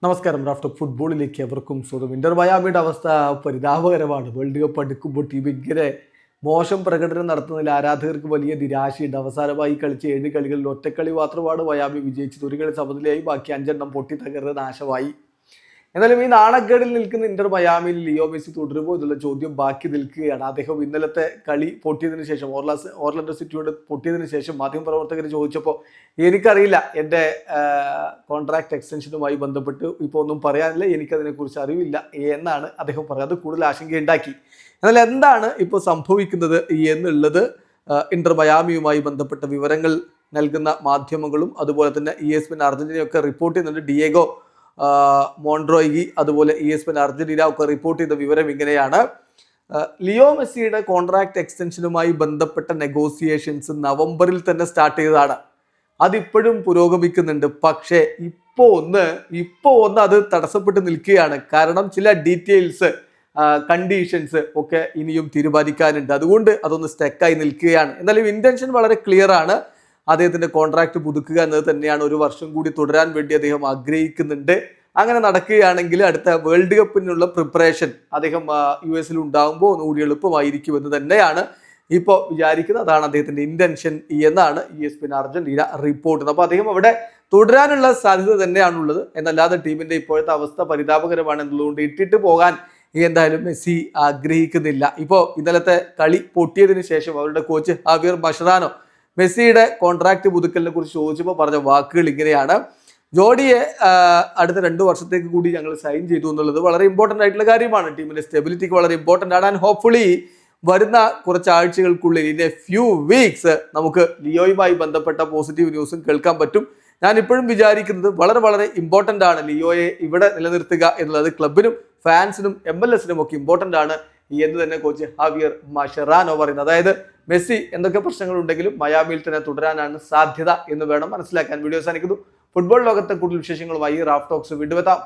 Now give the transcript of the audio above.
നമസ്കാരം. റാഫ്റ്റർ ഫുട്ബോളിലേക്ക് എവർക്കും സ്വാഗതം. ഇന്റർ മയാമിയുടെ അവസ്ഥ പരിതാപകരമാണ്. വേൾഡ് കപ്പ് അടുക്കുമ്പോൾ ടീം ഇങ്ങനെ മോശം പ്രകടനം നടത്തുന്നതിൽ ആരാധകർക്ക് വലിയ നിരാശയുണ്ട്. അവസാനമായി കളിച്ച 7 കളികളിൽ ഒറ്റക്കളി മാത്രമാണ് മയാമി വിജയിച്ചത്. ഒരു കളി സമനിലയായി, ബാക്കി 5 പൊട്ടി തകർന്ന് നാശമായി. എന്നാലും ഈ നാണക്കേടിൽ നിൽക്കുന്ന ഇന്റർ മയാമിയിൽ ലിയോ മെസ്സി തുടരുമോ എന്നുള്ള ചോദ്യം ബാക്കി നിൽക്കുകയാണ്. അദ്ദേഹം ഇന്നലത്തെ കളി പൊട്ടിയതിനു ശേഷം, ഓർലൻഡോ സിറ്റിയോട് പൊട്ടിയതിനു ശേഷം മാധ്യമപ്രവർത്തകർ ചോദിച്ചപ്പോൾ എനിക്കറിയില്ല, എൻ്റെ കോൺട്രാക്ട് എക്സ്റ്റൻഷനുമായി ബന്ധപ്പെട്ട് ഇപ്പോൾ ഒന്നും പറയാനില്ല, എനിക്കതിനെക്കുറിച്ച് അറിവില്ല എന്നാണ് അദ്ദേഹം പറഞ്ഞത്. അത് കൂടുതൽ ആശങ്കയുണ്ടാക്കി. എന്നാൽ എന്താണ് ഇപ്പോൾ സംഭവിക്കുന്നത് എന്നുള്ളത് ഇന്റർ മയാമിയുമായി ബന്ധപ്പെട്ട വിവരങ്ങൾ നൽകുന്ന മാധ്യമങ്ങളും അതുപോലെ തന്നെ ESPN അർജന്റീനയൊക്കെ റിപ്പോർട്ട് ചെയ്യുന്നുണ്ട്. ഡിയേഗോ മോൺട്രോയിഗി അതുപോലെ ESPN അർജന്റീന ഒക്കെ റിപ്പോർട്ട് ചെയ്ത വിവരം ഇങ്ങനെയാണ്. ലിയോ മെസ്സിയുടെ കോൺട്രാക്ട് എക്സ്റ്റൻഷനുമായി ബന്ധപ്പെട്ട നെഗോസിയേഷൻസ് നവംബറിൽ തന്നെ സ്റ്റാർട്ട് ചെയ്തതാണ്. അതിപ്പോഴും പുരോഗമിക്കുന്നുണ്ട്. പക്ഷേ ഇപ്പോൾ ഒന്ന് അത് തടസ്സപ്പെട്ട് നിൽക്കുകയാണ്. കാരണം ചില ഡീറ്റെയിൽസ്, കണ്ടീഷൻസ് ഒക്കെ ഇനിയും തീരുമാനിക്കാനുണ്ട്. അതുകൊണ്ട് അതൊന്ന് സ്റ്റക്കായി നിൽക്കുകയാണ്. എന്നാലും ഇന്റൻഷൻ വളരെ ക്ലിയർ ആണ്. അദ്ദേഹത്തിന്റെ കോൺട്രാക്ട് പുതുക്കുക എന്നത് തന്നെയാണ്. 1 വർഷം കൂടി തുടരാൻ വേണ്ടി അദ്ദേഹം ആഗ്രഹിക്കുന്നുണ്ട്. അങ്ങനെ നടക്കുകയാണെങ്കിൽ അടുത്ത വേൾഡ് കപ്പിനുള്ള പ്രിപ്പറേഷൻ അദ്ദേഹം US ഉണ്ടാകുമ്പോൾ ഒന്നുകൂടി എളുപ്പമായിരിക്കുമെന്ന് തന്നെയാണ് ഇപ്പോൾ വിചാരിക്കുന്നത്. അതാണ് അദ്ദേഹത്തിന്റെ ഇന്റൻഷൻ എന്നാണ് ESPN അർജന്റീന റിപ്പോർട്ട് ചെയ്യുന്നത്. അപ്പോൾ അദ്ദേഹം അവിടെ തുടരാനുള്ള സാധ്യത തന്നെയാണുള്ളത്. എന്നല്ലാതെ ടീമിന്റെ ഇപ്പോഴത്തെ അവസ്ഥ പരിതാപകരമാണ് എന്നുള്ളതുകൊണ്ട് ഇട്ടിട്ട് പോകാൻ എന്തായാലും മെസ്സി ആഗ്രഹിക്കുന്നില്ല. ഇപ്പോൾ ഇന്നലത്തെ കളി പൊട്ടിയതിനു ശേഷം അവരുടെ കോച്ച് ഹാവിയർ മഷറാനോ മെസ്സിയുടെ കോൺട്രാക്ട് പുതുക്കലിനെ കുറിച്ച് ചോദിച്ചപ്പോൾ പറഞ്ഞ വാക്കുകൾ ഇങ്ങനെയാണ്: ജോഡിയെ അടുത്ത 2 വർഷത്തേക്ക് കൂടി ഞങ്ങൾ സൈൻ ചെയ്തു എന്നുള്ളത് വളരെ ഇമ്പോർട്ടൻ്റ് ആയിട്ടുള്ള കാര്യമാണ്. ടീമിന്റെ സ്റ്റെബിലിറ്റിക്ക് വളരെ ഇമ്പോർട്ടൻ്റ് ആണ്. ആൻഡ് ഹോപ്പ്ഫുള്ളി വരുന്ന കുറച്ച് ആഴ്ചകൾക്കുള്ളിൽ, ഇൻ എ ഫ്യൂ വീക്സ്, നമുക്ക് ലിയോയുമായി ബന്ധപ്പെട്ട പോസിറ്റീവ് ന്യൂസും കേൾക്കാൻ പറ്റും. ഞാൻ ഇപ്പോഴും വിചാരിക്കുന്നത് വളരെ വളരെ ഇമ്പോർട്ടൻ്റ് ആണ് ലിയോയെ ഇവിടെ നിലനിർത്തുക എന്നുള്ളത്. ക്ലബിനും ഫാൻസിനും MLS-നും ഒക്കെ ഇമ്പോർട്ടൻ്റ് ആണ് എന്ന് തന്നെ കോച്ച് ഹാവിയർ മഷറാനോ പറയുന്നത്. അതായത് മെസ്സി എന്തൊക്കെ പ്രശ്നങ്ങളുണ്ടെങ്കിലും മയാമിയിൽ തന്നെ തുടരാനാണ് സാധ്യത എന്ന് വേണം മനസ്സിലാക്കാൻ. വീഡിയോ അവസാനിക്കുന്നു. ഫുട്ബോൾ ലോകത്തെ കൂടുതൽ വിശേഷങ്ങളുമായി റാഫ് ടോക്സ് വീണ്ടും എത്താം.